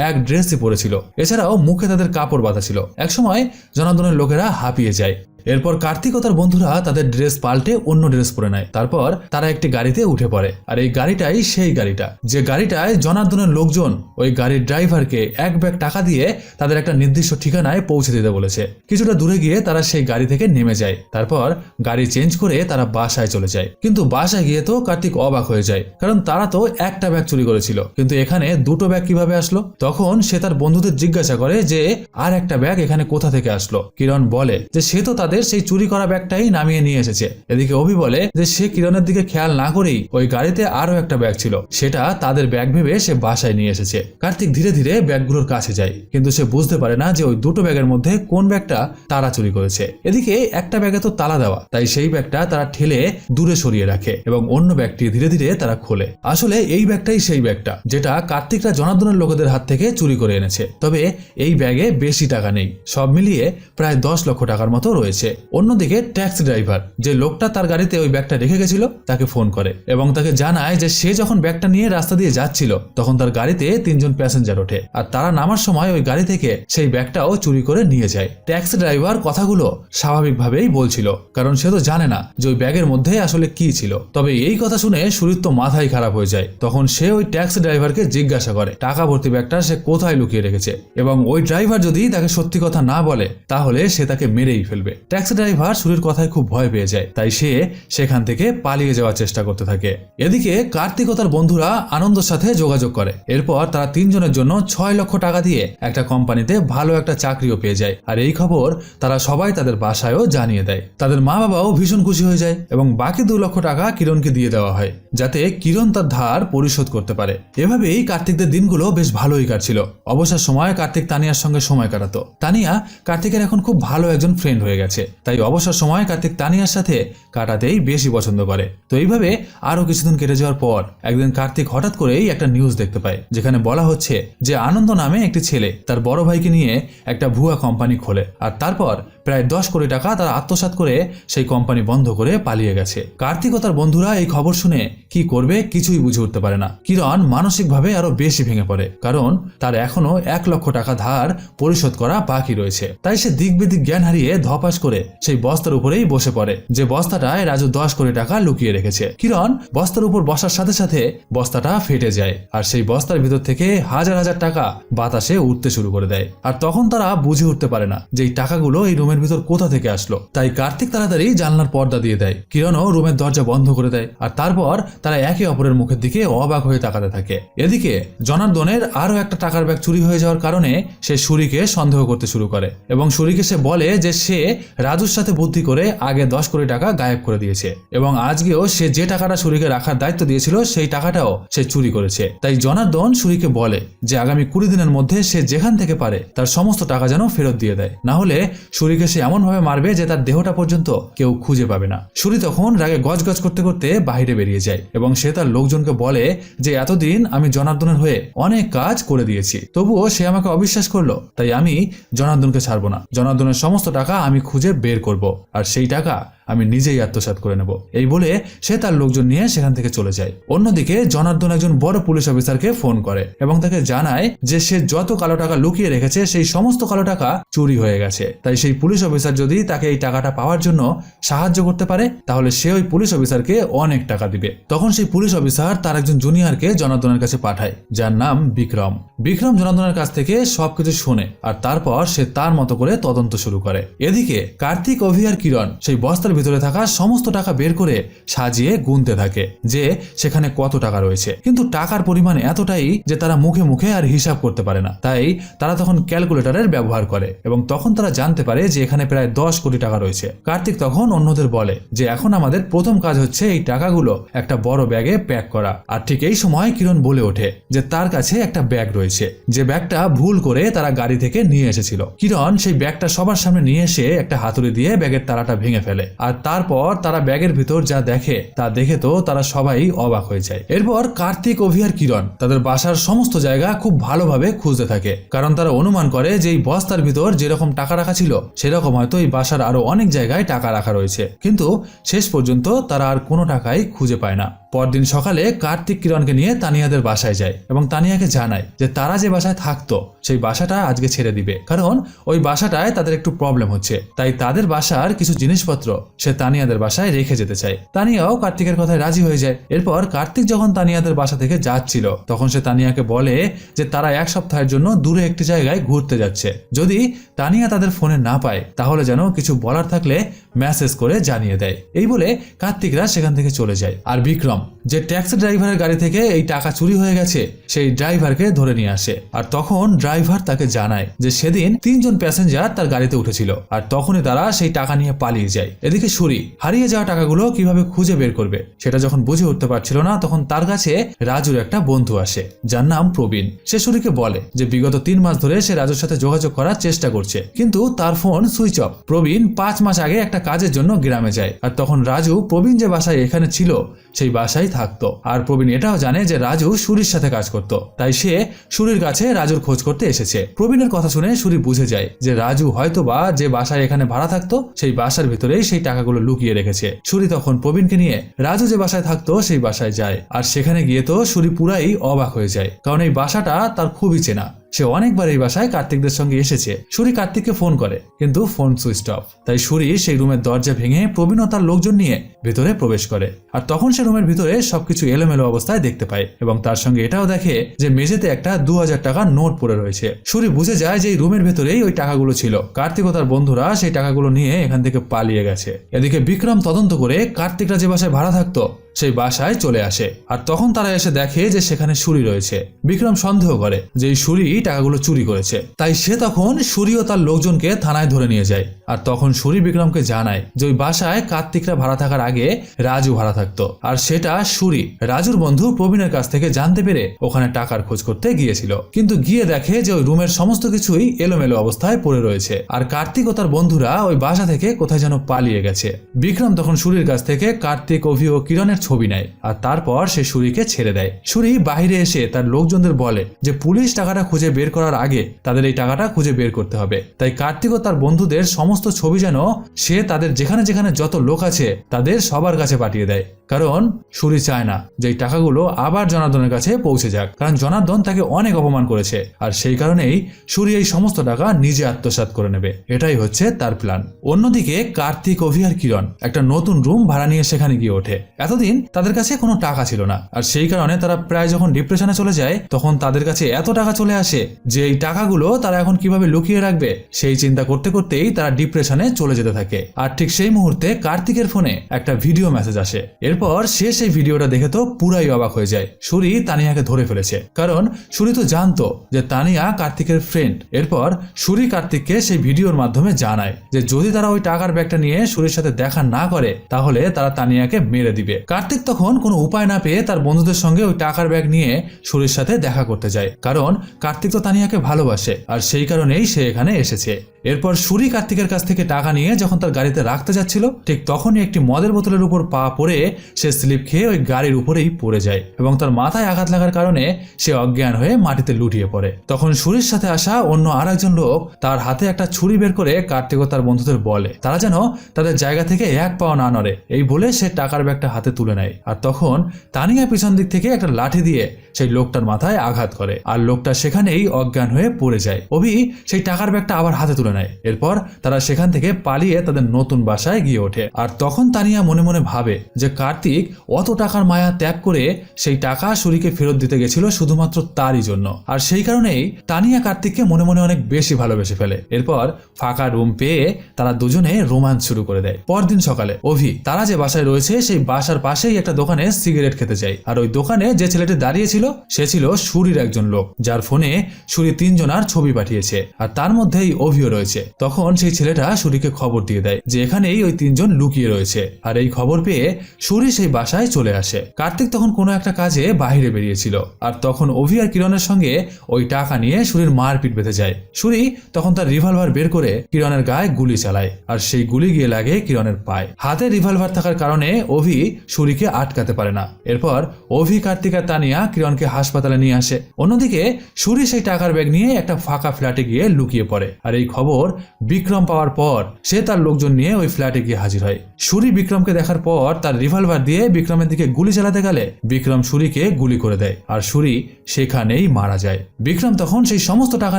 এক ড্রেসই পরেছিল, এছাড়াও মুখে তাদের কাপড় বাঁধা ছিল। একসময় জনার্দনের লোকেরা হাঁপিয়ে যায়। এরপর কার্তিক ও তার বন্ধুরা তাদের ড্রেস পাল্টে অন্য ড্রেস পরে নেয়। তারপর তারা একটি গাড়িতে উঠে পড়ে। আর এই গাড়িটাই সেই গাড়িটা যে গাড়িটায় জনার্দনের লোকজন ওই গাড়ির ড্রাইভারকে এক ব্যাগ টাকা দিয়ে তাদের একটা নির্দিষ্ট ঠিকানায় পৌঁছে দিতে বলেছে। কিছুটা দূরে গিয়ে তারা সেই গাড়ি থেকে নেমে যায়। তারপর গাড়ি চেঞ্জ করে তারা বাসায় চলে যায়। কিন্তু বাসায় গিয়ে তো কার্তিক অবাক হয়ে যায়, কারণ তারা তো একটা ব্যাগ চুরি করেছিল, কিন্তু এখানে 2টো ব্যাগ কিভাবে আসলো। তখন সে তার বন্ধুদের জিজ্ঞাসা করে যে আর একটা ব্যাগ এখানে কোথা থেকে আসলো। কিরণ বলে যে সে তো তাদের সেই চুরি করা ব্যাগটাই নামিয়ে নিয়ে এসেছে। এদিকে অভি বলে যে সে কিরণের দিকে খেয়াল না করেই ওই গাড়িতে আরো একটা ব্যাগ ছিল, সেটা তাদের ব্যাগ ভেবে সে বাসায় নিয়ে এসেছে। কার্তিক ধীরে ধীরে ব্যাগগুলোর কাছে যায়, কিন্তু সে বুঝতে পারে না যে ওই 2টো ব্যাগের মধ্যে কোন ব্যাগটা তারা চুরি করেছে। এদিকে একটা ব্যাগে তো তালা দেওয়া, তাই সেই ব্যাগটা তারা ঠেলে দূরে সরিয়ে রাখে এবং অন্য ব্যাগটি ধীরে ধীরে তারা খোলে। আসলে এই ব্যাগটাই সেই ব্যাগটা যেটা কার্তিকরা জনার্দনের লোকেদের হাত থেকে চুরি করে এনেছে। তবে এই ব্যাগে বেশি টাকা নেই, সব মিলিয়ে প্রায় 10 লক্ষ টাকার মতো রয়েছে। অন্যদিকে ট্যাক্সি ড্রাইভার, যে লোকটা তার গাড়িতে ওই ব্যাগটা রেখে গেছিল, তাকে ফোন করে এবং তাকে জানায় যে সে যখন ব্যাগটা নিয়ে রাস্তা দিয়ে যাচ্ছিল তখন তার গাড়িতে 3 জন প্যাসেঞ্জার ওঠে, আর তারা নামার সময় ওই গাড়ি থেকে সেই ব্যাগটাও চুরি করে নিয়ে যায়। ট্যাক্সি ড্রাইভার কথাগুলো স্বাভাবিকভাবেই বলছিল, কারণ সে তো জানে না যে ওই ব্যাগের মধ্যে আসলে কি ছিল। তবে এই কথা শুনে সুরিত তো মাথায় খারাপ হয়ে যায়। তখন সে ওই ট্যাক্সি ড্রাইভারকে জিজ্ঞাসা করে টাকা ভর্তি ব্যাগটা সে কোথায় লুকিয়ে রেখেছে, এবং ওই ড্রাইভার যদি তাকে সত্যি কথা না বলে তাহলে সে তাকে মেরেই ফেলবে। ট্যাক্সি ড্রাইভার সুরির কথায় খুব ভয় পেয়ে যায়, তাই সে সেখান থেকে পালিয়ে যাওয়ার চেষ্টা করতে থাকে। এদিকে কার্তিক ও তার বন্ধুরা আনন্দের সাথে যোগাযোগ করে। এরপর তারা 3 জনের জন্য 6 লক্ষ টাকা দিয়ে একটা কোম্পানিতে ভালো একটা চাকরিও পেয়ে যায়। আর এই খবর তারা সবাই তাদের বাসায়ও জানিয়ে দেয়। তাদের মা বাবাও ভীষণ খুশি হয়ে যায় এবং বাকি 2 লক্ষ টাকা কিরণকে দিয়ে দেওয়া হয়, যাতে কিরণ তার ধার পরিশোধ করতে পারে। এভাবেই কার্তিকদের দিনগুলো বেশ ভালোই কাটছিল। অবসর সময় কার্তিক তানিয়ার সঙ্গে সময় কাটাতো। তানিয়া কার্তিকের এখন খুব ভালো একজন ফ্রেন্ড হয়ে গেছে, তাই অবসর সময় কার্তিক তানিয়ার সাথে কাটাতেই বেশি পছন্দ করে। তো এইভাবে আরো কিছুদিন কেটে যাওয়ার পর একদিন কার্তিক হঠাৎ করেই একটা নিউজ দেখতে পায়, যেখানে বলা হচ্ছে যে আনন্দ নামে একটি ছেলে তার বড় ভাইকে নিয়ে একটা ভুয়া কোম্পানি খোলে, আর তারপর প্রায় 10 কোটি টাকা তারা আত্মসাৎ করে সেই কোম্পানি বন্ধ করে পালিয়ে গেছে। কার্তিক ও তার বন্ধুরা এই খবর শুনে কি করবে কিছুই বুঝে উঠতে পারে না। কিরণ মানসিকভাবে আরো বেশি ভেঙে পড়ে, কারণ তার এখনো 1 লক্ষ টাকা ধার পরিশোধ করা বাকি রয়েছে। তাই সে দিক বিদিক জ্ঞান হারিয়ে ধপাস করে সেই বস্তার উপরেই বসে পড়ে, যে বস্তাটায় রাজু 10 কোটি টাকা লুকিয়ে রেখেছে। কিরণ বস্তার উপর বসার সাথে সাথে বস্তাটা ফেটে যায়, আর সেই বস্তার ভিতর থেকে হাজার হাজার টাকা বাতাসে উঠতে শুরু করে দেয়। আর তখন তারা বুঝে উঠতে পারে না যে এই টাকাগুলো এই রুমের ভিতর কোথা থেকে আসলো। তাই কার্তিক তাড়াতাড়ি জানলার পর্দা দিয়ে দেয়, কিরণও রুমের দরজা বন্ধ করে দেয়। আর তারপর তারা একে অপরের মুখের দিকে অবাক হয়ে তাকাতে থাকে। এদিকে জনার্দনের আরো একটা টাকার ব্যাগ চুরি হয়ে যাওয়ার কারণে সে সুরিকে সন্দেহ করতে শুরু করে এবং সুরিকে সে বলে যে সে রাজুর সাথে বুদ্ধি করে আগে 10 কোটি টাকা গায়েব করে দিয়েছে, এবং আজকেও সে যে টাকাটা সুরিকে রাখার দায়িত্ব দিয়েছিল সেই টাকাটাও সে চুরি করেছে। তাই জনার্দন সুরিকে বলে যে আগামী 20 দিনের মধ্যে সে যেখান থেকে পারে তার সমস্ত টাকা যেন ফেরত দিয়ে দেয়, না হলে সুরিকে সে এমন ভাবে মারবে যে তার দেহটা পর্যন্ত কেউ খুঁজে পাবে না। সুরি তখন রাগে গজগজ করতে করতে বাইরে বেরিয়ে যায় এবং সে তার লোকজনকে বলে যে এতদিন আমি জনার্দনের হয়ে অনেক কাজ করে দিয়েছি, তবুও সে আমাকে অবিশ্বাস করলো, তাই আমি জনার্দনকে ছাড়বো না। জনার্দনের সমস্ত টাকা আমি খুঁজে বের করব, আর সেই টাকা আমি নিজেই আত্মসাৎ করে নেব। এই বলে সে তার লোকজন নিয়ে সেখান থেকে চলে যায়। অন্যদিকে জনার্দন একজন বড় পুলিশ অফিসারকে ফোন করে এবং তাকে জানায় যে সে যত কালো টাকা লুকিয়ে রেখেছে সেই সমস্ত কালো টাকা চুরি হয়ে গেছে। তাই সেই পুলিশ অফিসার যদি তাকে এই টাকাটা পাওয়ার জন্য সাহায্য করতে পারে তাহলে সে ওই পুলিশ অফিসারকে অনেক টাকা দিবে। তখন সেই পুলিশ অফিসার তার একজন জুনিয়রকে জনার্দনের কাছে পাঠায়, যার নাম বিক্রম। বিক্রম জনার্দনের কাছ থেকে সবকিছু শোনে আর তারপর সে তার মতো করে তদন্ত শুরু করে। এদিকে কার্তিক, অভি আর কিরণ সেই বস্তার ভিতরে থাকা সমস্ত টাকা বের করে সাজিয়ে গুনতে থাকে যে সেখানে কত টাকা রয়েছে। কিন্তু টাকার পরিমাণ এতটাই যে তারা মুখে মুখে আর হিসাব করতে পারে না। তাই তারা তখন ক্যালকুলেটরের ব্যবহার করে এবং তখন তারা জানতে পারে যে এখানে প্রায় 10 কোটি টাকা রয়েছে। কার্তিক তখন অন্যদের বলে যে এখন আমাদের প্রথম কাজ হচ্ছে এই টাকাগুলো একটা বড় ব্যাগে প্যাক করা। আর ঠিক এই সময় কিরণ বলে ওঠে যে তার কাছে একটা ব্যাগ রয়েছে, যে ব্যাগটা ভুল করে তারা গাড়ি থেকে নিয়ে এসেছিল। কিরণ সেই ব্যাগটা সবার সামনে নিয়ে এসে একটা হাতুড়ি দিয়ে ব্যাগের তালাটা ভেঙে ফেলে। আর তারপর তারা ব্যাগের ভিতর যা দেখে তা দেখে তো তারা সবাই অবাক হয়ে যায়। এরপর কার্তিক, অভি আর কিরণ তাদের বাসার সমস্ত জায়গা খুব ভালোভাবে খুঁজতে থাকে, কারণ তারা অনুমান করে যে এই বস্তার ভিতর যেরকম টাকা রাখা ছিল সেরকম হয়তো এই বাসার আরো অনেক জায়গায় টাকা রাখা রয়েছে। কিন্তু শেষ পর্যন্ত তারা আর কোনো টাকাই খুঁজে পায় না। পরদিন সকালে কার্তিক কিরণকে নিয়ে তানিয়াদের বাসায় যায় এবং তানিয়াকে জানায় যে তারা যে বাসায় থাকতো সেই বাসাটা আজকে ছেড়ে দিবে, কারণ ওই বাসাটায় তাদের একটু প্রবলেম হচ্ছে। তাই তাদের বাসার কিছু জিনিসপত্র সে তানিয়াদের বাসায় রেখে যেতে চায়। তানিয়াও কার্তিকের কথায় রাজি হয়ে যায়। এরপর কার্তিক যখন তানিয়াদের বাসা থেকে যাচ্ছিল তখন সে তানিয়াকে বলে যে তারা 1 সপ্তাহের জন্য দূরে একটি জায়গায় ঘুরতে যাচ্ছে। যদি তানিয়া তাদের ফোনে না পায় তাহলে যেন কিছু বলার থাকলে মেসেজ করে জানিয়ে দেয়। এই বলে কার্তিকরা সেখান থেকে চলে যায়। আর বিক্রম, যে ট্যাক্সি ড্রাইভারের গাড়ি থেকে এই টাকা চুরি হয়ে গেছে, সেই ড্রাইভারকে ধরে নিয়ে আসে। আর তখন ড্রাইভার তাকে জানায় যে সেদিন 3 জন প্যাসেঞ্জার তার গাড়িতে উঠেছিল আর তখনই তারা সেই টাকা নিয়ে পালিয়ে যায়। এদিকে সুরি হারিয়ে যাওয়া টাকাগুলো কিভাবে খুঁজে বের করবে সেটা যখন বুঝে উঠতে পারছিল না, তখন তার কাছে রাজুর একটা বন্ধু আসে যার নাম প্রবীণ। সে সুরিকে বলে যে বিগত 3 মাস ধরে সে রাজুর সাথে যোগাযোগ করার চেষ্টা করছে, কিন্তু তার ফোন সুইচ অফ। প্রবীণ 5 মাস আগে একটা কাজের জন্য গ্রামে যায় আর তখন রাজু প্রবীণ যে বাসায় এখানে ছিল সেই বাসায় থাকতো। আর প্রবীণ এটাও জানে যে রাজু সুরির সাথে কাজ করত, তাই সে সুরির কাছে রাজুর খোঁজ করতে এসেছে। প্রবীণের কথা শুনে সুরি বুঝে যায় যে রাজু হয়তোবা যে বাসায় এখানে ভাড়া থাকতো সেই বাসার ভিতরেই সেই টাকাগুলো লুকিয়ে রেখেছে। সুরি তখন প্রবীণকে নিয়ে রাজু যে বাসায় থাকতো সেই বাসায় যায়। আর সেখানে গিয়ে তো সুরি পুরাই অবাক হয়ে যায়, কারণ এই বাসাটা তার খুবই চেনা। সে অনেকবার এই বাসায় কার্তিকদের সঙ্গে এসেছে। সুরি কার্তিককে ফোন করে কিন্তু ফোন সুইচ অফ। তাই সুরি সেই রুমের দরজা ভেঙে প্রবীণ ও তার লোকজন নিয়ে ভেতরে প্রবেশ করে। আর তখন সে রুমের ভিতরে সবকিছু এলোমেলো অবস্থায় দেখতে পায় এবং তার সঙ্গে এটাও দেখে যে মেঝেতে একটা 2000 টাকার নোট পড়ে রয়েছে। সুরি বুঝে যায় যে এই রুমের ভেতরেই ওই টাকাগুলো ছিল। কার্তিক ও তার বন্ধুরা সেই টাকাগুলো নিয়ে এখান থেকে পালিয়ে গেছে। এদিকে বিক্রম তদন্ত করে কার্তিকরা যে বাসায় ভাড়া থাকতো সেই বাসায় চলে আসে। আর তখন তারা এসে দেখে যে সেখানে সুরি রয়েছে। বিক্রম সন্দেহ করে যে এই সুরি টাকাগুলো চুরি করেছে, তাই সে তখন সুরি ও তার লোকজনকে থানায় ধরে নিয়ে যায়। আর তখন সুরি বিক্রমকে জানায় যে ওই বাসায় কার্তিকরা ভাড়া থাকার আগে রাজু ভাড়া থাকতো, আর সেটা সুরি রাজুর বন্ধু প্রবীণের কাছ থেকে জানতে পেরে ওখানে টাকার খোঁজ করতে গিয়েছিল। কিন্তু গিয়ে দেখে যে ওই রুমের সমস্ত কিছুই এলোমেলো অবস্থায় পড়ে রয়েছে আর কার্তিক ও তার বন্ধুরা ওই বাসা থেকে কোথায় যেন পালিয়ে গেছে। বিক্রম তখন সুরির কাছ থেকে কার্তিক, অভি ও কিরণের ছবি নেয় আর তারপর সে সুরিকে ছেড়ে দেয়। সুরি বাইরে এসে তার লোকজনদের বলে যে পুলিশ টাকাটা খুঁজে বের করার আগে তাদের এই টাকাটা খুঁজে বের করতে হবে। তাই কার্তিক ও তার বন্ধুদের সমস্ত ছবি যেন সে তাদের যেখানে যেখানে যত লোক আছে তাদের সবার কাছে পাঠিয়ে দেয়, কারণ সুরি চায় না যে এই টাকাগুলো আবার জনার্দনের কাছে পৌঁছে যাক, কারণ জনার্দন তাকে অনেক অপমান করেছে। আর সেই কারণেই সুরি এই সমস্ত টাকা নিজে আত্মসাৎ করে নেবে। এটাই হচ্ছে তার প্ল্যান। অন্যদিকে কার্তিক, অভি আর কিরণ একটা নতুন রুম ভাড়া নিয়ে সেখানে গিয়ে ওঠে। এতদিন তাদের কাছে কোনো টাকা ছিল না, আর সেই কারণে তারা প্রায় যখন ডিপ্রেশনে চলে যায় তখন তাদের কাছে এত টাকা চলে আসে যে এই টাকাগুলো তারা এখন কিভাবে লুকিয়ে রাখবে সেই চিন্তা করতে করতেই তারা ডিপ্রেশনে চলে যেতে থাকে। আর ঠিক সেই মুহূর্তে কার্তিকের ফোনে একটা ভিডিও মেসেজ আসে। এরপর সে সেই ভিডিওটা দেখে তো পুরাই অবাক হয়ে যায়। সুরি তানিয়াকে ধরে ফেলেছে, কারণ সুরি তো জানতো যে তানিয়া কার্তিকের ফ্রেন্ড। এরপর সুরি কার্তিককে সেই ভিডিওর মাধ্যমে জানায় যে যদি তারা ওই টাকার ব্যাগটা নিয়ে সুরির সাথে দেখা না করে তাহলে তারা তানিয়াকে মেরে দিবে। কার্তিক তখন কোনো উপায় না পেয়ে তার বন্ধুদের সঙ্গে ওই টাকার ব্যাগ নিয়ে সুরির সাথে দেখা করতে যায়, কারণ কার্তিক তো তানিয়াকে ভালোবাসে আর সেই কারণেই সে এখানে এসেছে। এরপর সুরি কার্তিকের কাছ থেকে টাকা নিয়ে যখন তার গাড়িতে রাখতে যাচ্ছিল ঠিক তখনই একটি মদের বোতলের উপর পা পড়ে সে স্লিপ খেয়ে ওই গাড়ির উপরেই পড়ে যায় এবং তার মাথায় আঘাত লাগার কারণে সে অজ্ঞান হয়ে মাটিতে লুটিয়ে পড়ে। তখন সুরির সাথে আসা অন্য আরেকজন লোক তার হাতে একটা ছুরি বের করে কার্তিক ও তার বন্ধুদের বলে তারা যেন তাদের জায়গা থেকে এক পাও না নড়ে। এই বলে সে টাকার ব্যাগটা হাতে তুলে নেয়। আর তখন তানিয়া পিছন দিক থেকে একটা লাঠি দিয়ে সেই লোকটার মাথায় আঘাত করে আর লোকটা সেখানেই অজ্ঞান হয়ে পড়ে যায়। অভি সেই টাকার ব্যাগটা আবার হাতে তুলে নেয়। এরপর তারা সেখান থেকে পালিয়ে তাদের নতুন বাসায় গিয়ে ওঠে। আর তখন তানিয়া মনে মনে ভাবে যে কার্তিক অত টাকার মায়া ত্যাগ করে সেই টাকা সুরিকে ফেরত দিতে গেছিল শুধুমাত্র তারই জন্য। আর সেই কারণেই তানিয়া কার্তিককে মনে মনে অনেক বেশি ভালোবেসে ফেলে। এরপর ফাঁকা রুম পেয়ে তারা দুজনে রোমান্স শুরু করে দেয়। পরদিন সকালে অভি তারা যে বাসায় রয়েছে সেই বাসার পাশেই একটা দোকানে সিগারেট খেতে যায়। আর ওই দোকানে যে ছেলেটি দাঁড়িয়ে ছিল সে ছিল সুরির একজন লোক, যার ফোনে সুরি 3 জনার ছবি পাঠিয়েছে আর তার মধ্যেই অভিও রয়েছে। তখন সেই ছেলেটা সুরিকে খবর দিয়ে দেয় যে এখানেই ওই 3 জন লুকিয়ে রয়েছে। আর এই খবর পেয়ে সুরি সেই বাসায় চলে আসে। কার্তিক তখন কোনো একটা কাজে বাইরে বেরিয়েছিল আর তখন অভি আর কিরণের সঙ্গে ওই টাকা নিয়ে সুরির মারপিট বেঁধে যায়। সুরি তখন তার রিভলভার বের করে কিরণের গায়ে গুলি চালায় আর সেই গুলি গিয়ে লাগে কিরণের পায়ে। হাতে রিভলভার থাকার কারণে অভি সুরিকে আটকাতে পারে না। এরপর অভি, কার্তিক আর তানিয়া কিরণকে হাসপাতালে নিয়ে আসে। অন্যদিকে সুরি সেই টাকার ব্যাগ নিয়ে একটা ফাঁকা ফ্ল্যাটে গিয়ে লুকিয়ে পড়ে। আর এই খবর বিক্রম পাওয়ার পর সে তার লোকজন নিয়ে ওই ফ্ল্যাটে গিয়ে হাজির হয়। সুরি বিক্রমকে দেখার পর তার রিভলভার দিয়ে বিক্রমের দিকে গুলি চালাতে গেলে বিক্রম সুরিকে গুলি করে দেয় আর সুরি সেখানেই মারা যায়। বিক্রম তখন সেই সমস্ত টাকা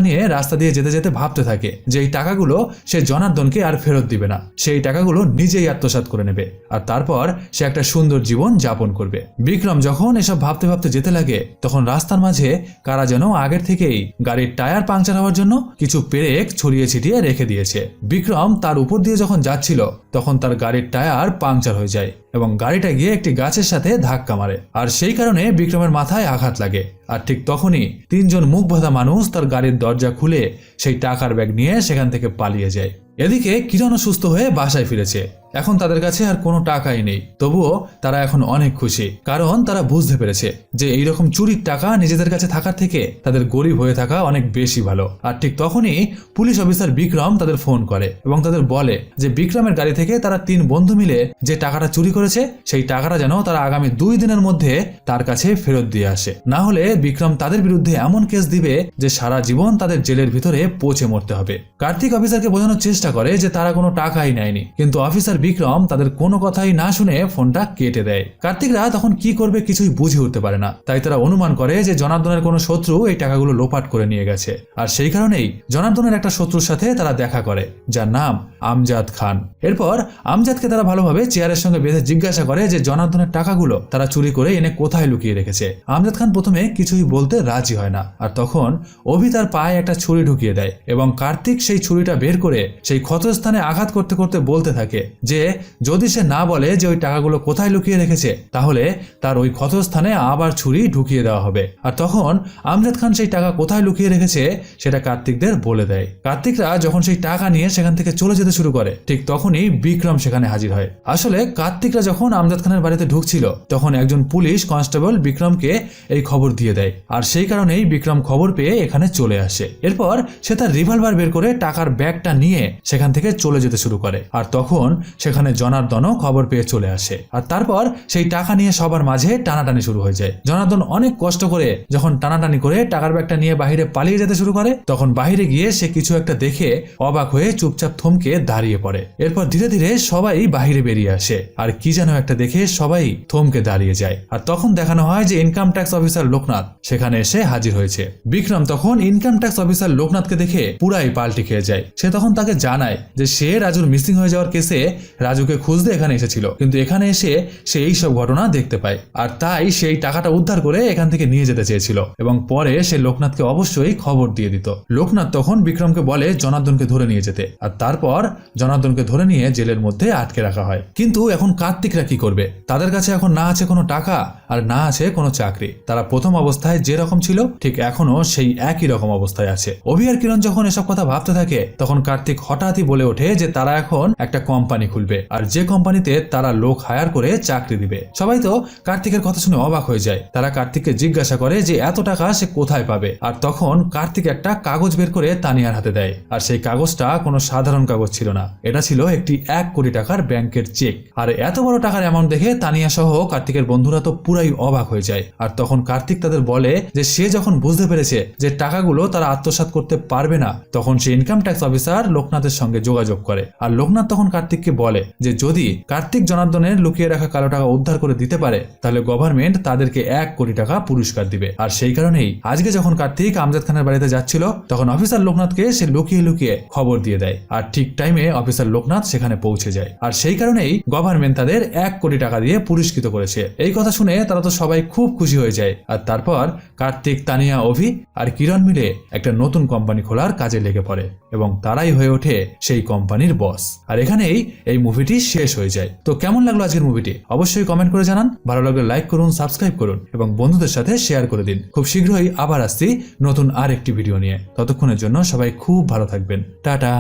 নিয়ে রাস্তা দিয়ে যেতে যেতে ভাবতে থাকে যে এই টাকাগুলো সে জনার্দনকে আর ফেরত দিবে না, সেই টাকাগুলো নিজেই আত্মসাৎ করে নেবে আর তারপর সে একটা সুন্দর জীবন যাপন করবে। বিক্রম যখন এসব ভাবতে ভাবতে যেতে লাগে তখন রাস্তার মাঝে কারা যেন আগের থেকেই গাড়ির টায়ার পাংচার হওয়ার জন্য কিছু পেরেক ছড়িয়ে ছিটিয়ে রেখে দিয়েছে। বিক্রম তার উপর দিয়ে যখন যাচ্ছিল তখন তার গাড়ির টায়ার পাংচার হয়ে যায় এবং গাড়িটা গিয়ে একটি গাছের সাথে ধাক্কা মারে আর সেই কারণে বিক্রমের মাথায় আঘাত লাগে। আর ঠিক তখনই 3 জন মুখ বাঁধা মানুষ তার গাড়ির দরজা খুলে সেই টাকার ব্যাগ নিয়ে সেখান থেকে পালিয়ে যায়। এদিকে কিরণও সুস্থ হয়ে বাসায় ফিরেছে। এখন তাদের কাছে আর কোনো টাকাই নেই, তবুও তারা এখন অনেক খুশি, কারণ তারা বুঝতে পেরেছে যে এইরকম চুরির টাকা নিজেদের কাছে থাকার থেকে তাদের গরিব হয়ে থাকা অনেক বেশি ভালো। আর ঠিক তখনই পুলিশ অফিসার বিক্রম তাদের ফোন করে এবং তাদের বলে যে বিক্রমের গাড়ি থেকে তারা 3 বন্ধু মিলে যে টাকাটা চুরি করেছে সেই টাকাটা যেন তারা আগামী 2 দিনের মধ্যে তার কাছে ফেরত দিয়ে আসে, না হলে বিক্রম তাদের বিরুদ্ধে এমন কেস দিবে যে সারা জীবন তাদের জেলের ভিতরে পচে মরতে হবে। কার্তিক অফিসারকে বোঝানোর চেষ্টা করে যে তারা কোনো টাকাই নেয়নি, কিন্তু অফিসার বিক্রম তাদের কোনো কথাই না শুনে ফোনটা কেটে দেয়। কার্তিকরা তখন কি করবে কিছুই বুঝে উঠতে পারে না, তাই তারা অনুমান করে যে জনার্দনের কোনো শত্রু এই টাকাগুলো লোপাট করে নিয়ে গেছে। আর সেই কারণেই জনার্দনের একটা শত্রুর সাথে তারা দেখা করে যার নাম আমজাদ খান। এরপর আমজাদকে তারা ভালোভাবে চেয়ারের সঙ্গে বেঁধে জিজ্ঞাসা করে যে জনার্দনের টাকাগুলো তারা চুরি করে এনে কোথায় লুকিয়ে রেখেছে। আমজাদ খান প্রথমে কিছুই বলতে রাজি হয় না আর তখন অভি তার পায়ে একটা ছুরি ঢুকিয়ে দেয় এবং কার্তিক সেই ছুরিটা বের করে সেই ক্ষতস্থানে আঘাত করতে করতে বলতে থাকে যে যদি সে না বলে যে ওই টাকাগুলো কোথায় লুকিয়ে রেখেছে তাহলে তার ওই ক্ষতস্থানে আবার ছুরি ঢুকিয়ে দেওয়া হবে। আর তখন আমজাদ খান সেই টাকা কোথায় লুকিয়ে রেখেছে সেটা কার্তিকদের বলে দেয়। কার্তিকরা যখন সেই টাকা নিয়ে সেখান থেকে চলে যেতে শুরু করে ঠিক তখনই বিক্রম সেখানে হাজির হয়। আসলে কার্তিকরা যখন আমজাদ খানের বাড়িতে ঢুকছিল তখন একজন পুলিশ কনস্টেবল বিক্রমকে এই খবর দিয়ে দেয় আর সেই কারণেই বিক্রম খবর পেয়ে এখানে চলে আসে। এরপর সে তার রিভলভার বের করে টাকার ব্যাগটা নিয়ে সেখান থেকে চলে যেতে শুরু করে আর তখন সেখানে জনার্দনও খবর পেয়ে চলে আসে আর তারপর সেই টাকা নিয়ে সবার মাঝে টানাটানি শুরু হয়ে যায়। জনার্দন অনেক কষ্ট করে যখন টানাটানি করে টাকার ব্যাগটা নিয়ে বাইরে পালিয়ে যেতে শুরু করে তখন বাইরে গিয়ে সে কিছু একটা দেখে অবাক হয়ে চুপচাপ থমকে দাঁড়িয়ে পড়ে। এরপর ধীরে ধীরে সবাই বাইরে বেরিয়ে আসে আর কি যেন একটা দেখে সবাই থমকে দাঁড়িয়ে যায় আর তখন দেখানো হয় যে ইনকাম ট্যাক্স অফিসার লোকনাথ সেখানে এসে হাজির হয়েছে। বিক্রম তখন ইনকাম ট্যাক্স অফিসার লোকনাথকে দেখে পুরাই পাল্টি খেয়ে যায়। সে তখন তাকে জানায় যে সে রাজুর মিসিং হয়ে যাওয়ার কেসে রাজুকে খুঁজতে এখানে এসেছিল, কিন্তু এখানে এসে সে এই সব ঘটনা দেখতে পায় আর তাই সেই টাকাটা উদ্ধার করে এখান থেকে নিয়ে যেতে চেয়েছিল এবং পরে সে লোকনাথকে অবশ্যই খবর দিয়ে দিত। লোকনাথ তখন বিক্রমকে বলে জনার্দনকে ধরে নিয়ে যেতে আর তারপর জনার্দনকে ধরে নিয়ে জেলের মধ্যে আটকে রাখা হয়। কিন্তু এখন কার্তিকরা কি করবে? তাদের কাছে এখন না আছে কোনো টাকা আর না আছে কোনো চাকরি। তারা প্রথম অবস্থায় যে রকম ছিল ঠিক এখনো সেই একই রকম অবস্থায় আছে। অভি আর কিরণ যখন এসব কথা ভাবতে থাকে তখন কার্তিক হঠাৎই বলে ওঠে যে তারা এখন একটা কোম্পানি খুলবে আর যে কোম্পানিতে তারা লোক হায়ার করে চাকরি দিবে। সবাই তো কার্তিকের কথা শুনে অবাক হয়ে যায়। তারা কার্তিককে জিজ্ঞাসা করে যে এত টাকা সে কোথায় পাবে আর তখন কার্তিক একটা কাগজ বের করে তানিয়ার হাতে দেয় আর সেই কাগজটা কোনো সাধারণ কাগজ ছিল না, এটা ছিল একটি 1 কোটি টাকার ব্যাংকের চেক। আর এত বড় টাকার অ্যামাউন্ট দেখে তানিয়া সহ কার্তিকের বন্ধুরা তো পুরাই অবাক হয়ে যায়। আর তখন কার্তিক তাদের বলে যে সে যখন বুঝতে পেরেছে যে টাকাগুলো তারা আত্মসাৎ করতে পারবে না, তখন সে ইনকাম ট্যাক্স অফিসার লোকনাথের সঙ্গে যোগাযোগ করে। আর লোকনাথ তখন কার্তিককে বলে যে যদি কার্তিক জনার্দনের লুকিয়ে রাখা কালো টাকা উদ্ধার করে দিতে পারে তাহলে গভর্নমেন্ট তাদেরকে 1 কোটি টাকা পুরস্কার দিবে। আর সেই কারণেই আজকে যখন কার্তিক আমজাদ খানের বাড়িতে যাচ্ছিল তখন অফিসার লোকনাথকে সে লুকিয়ে লুকিয়ে খবর দিয়ে দেয়। আর ঠিক টাইমে অফিসার লোকনাথ সেখানে পৌঁছে যায়। আর সেই কারণেই গভর্নমেন্ট তাদের 1 কোটি টাকা দিয়ে পুরস্কৃত করেছে। এই কথা শুনে তারা তো সবাই খুব খুশি হয়ে যায়। আর তারপর কার্তিক, তানিয়া, অভি আর কিরণ মিলে একটা নতুন কোম্পানি খোলার কাজে লেগে পড়ে এবং তারাই হয়ে ওঠে সেই কোম্পানির বস। আর এখানেই এই মুভিটি শেষ হয়ে যায়। তো কেমন লাগলো আজকের মুভিটি অবশ্যই কমেন্ট করে জানান। ভালো লাগলে লাইক করুন, সাবস্ক্রাইব করুন এবং বন্ধুদের সাথে শেয়ার করে দিন। খুব শীঘ্রই আবার আসছি নতুন আরেকটি ভিডিও নিয়ে। ততক্ষণের জন্য সবাই খুব ভালো থাকবেন। টাটা।